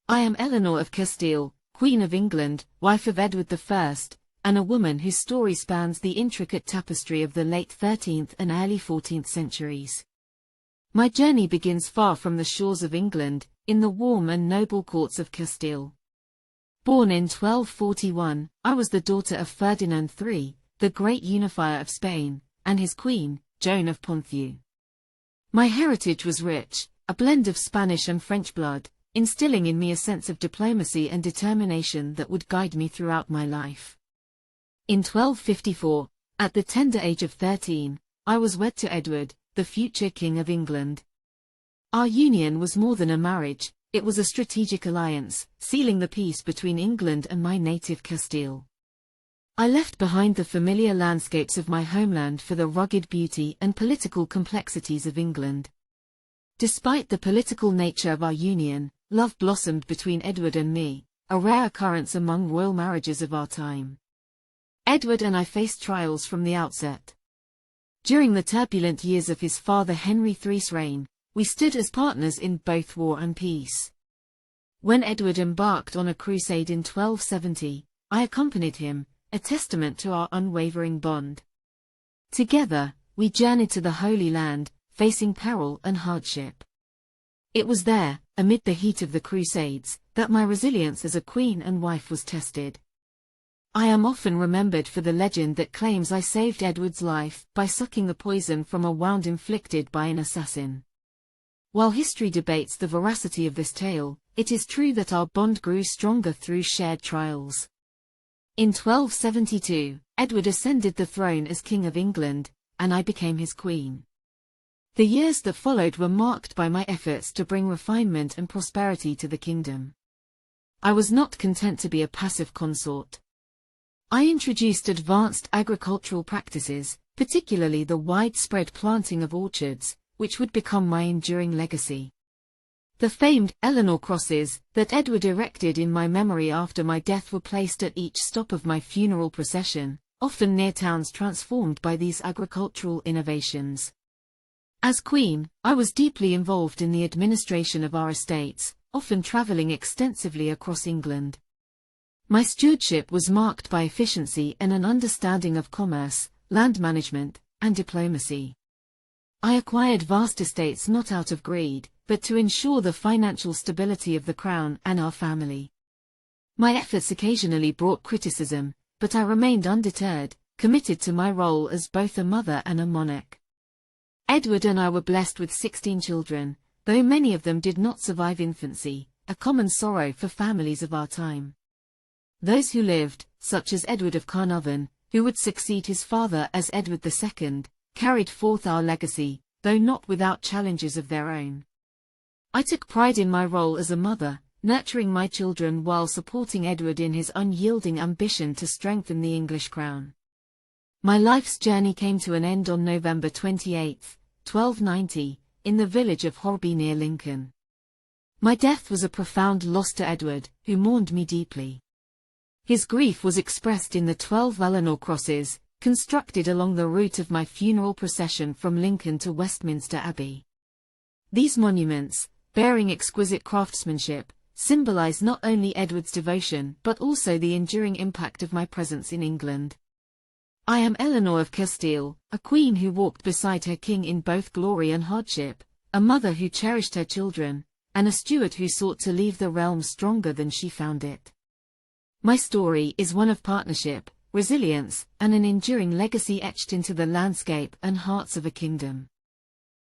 I am Eleanor of Castile, Queen of England, wife of Edward I, and a woman whose story spans the intricate tapestry of the late 13th and early 14th centuries. My journey begins far from the shores of England, in the warm and noble courts of Castile. Born in 1241, I was the daughter of Ferdinand III, the great unifier of Spain, and his queen, Joan of Ponthieu. My heritage was rich, a blend of Spanish and French blood, instilling in me a sense of diplomacy and determination that would guide me throughout my life. In 1254, at the tender age of 13, I was wed to Edward, the future King of England. Our union was more than a marriage, it was a strategic alliance, sealing the peace between England and my native Castile. I left behind the familiar landscapes of my homeland for the rugged beauty and political complexities of England. Despite the political nature of our union, love blossomed between Edward and me, a rare occurrence among royal marriages of our time. Edward and I faced trials from the outset. During the turbulent years of his father Henry III's reign, we stood as partners in both war and peace. When Edward embarked on a crusade in 1270, I accompanied him, a testament to our unwavering bond. Together, we journeyed to the Holy Land, facing peril and hardship. It was there, amid the heat of the Crusades, that my resilience as a queen and wife was tested. I am often remembered for the legend that claims I saved Edward's life by sucking the poison from a wound inflicted by an assassin. While history debates the veracity of this tale, it is true that our bond grew stronger through shared trials. In 1272, Edward ascended the throne as King of England, and I became his queen. The years that followed were marked by my efforts to bring refinement and prosperity to the kingdom. I was not content to be a passive consort. I introduced advanced agricultural practices, particularly the widespread planting of orchards, which would become my enduring legacy. The famed Eleanor crosses that Edward erected in my memory after my death were placed at each stop of my funeral procession, often near towns transformed by these agricultural innovations. As queen, I was deeply involved in the administration of our estates, often traveling extensively across England. My stewardship was marked by efficiency and an understanding of commerce, land management, and diplomacy. I acquired vast estates not out of greed, but to ensure the financial stability of the crown and our family. My efforts occasionally brought criticism, but I remained undeterred, committed to my role as both a mother and a monarch. Edward and I were blessed with 16 children, though many of them did not survive infancy, a common sorrow for families of our time. Those who lived, such as Edward of Castile, who would succeed his father as Edward II, carried forth our legacy, though not without challenges of their own. I took pride in my role as a mother, nurturing my children while supporting Edward in his unyielding ambition to strengthen the English crown. My life's journey came to an end on November 28, 1290, in the village of Horby near Lincoln. My death was a profound loss to Edward, who mourned me deeply. His grief was expressed in the 12 Eleanor crosses, constructed along the route of my funeral procession from Lincoln to Westminster Abbey. These monuments, bearing exquisite craftsmanship, symbolize not only Edward's devotion but also the enduring impact of my presence in England. I am Eleanor of Castile, a queen who walked beside her king in both glory and hardship, a mother who cherished her children, and a steward who sought to leave the realm stronger than she found it. My story is one of partnership, resilience, and an enduring legacy etched into the landscape and hearts of a kingdom.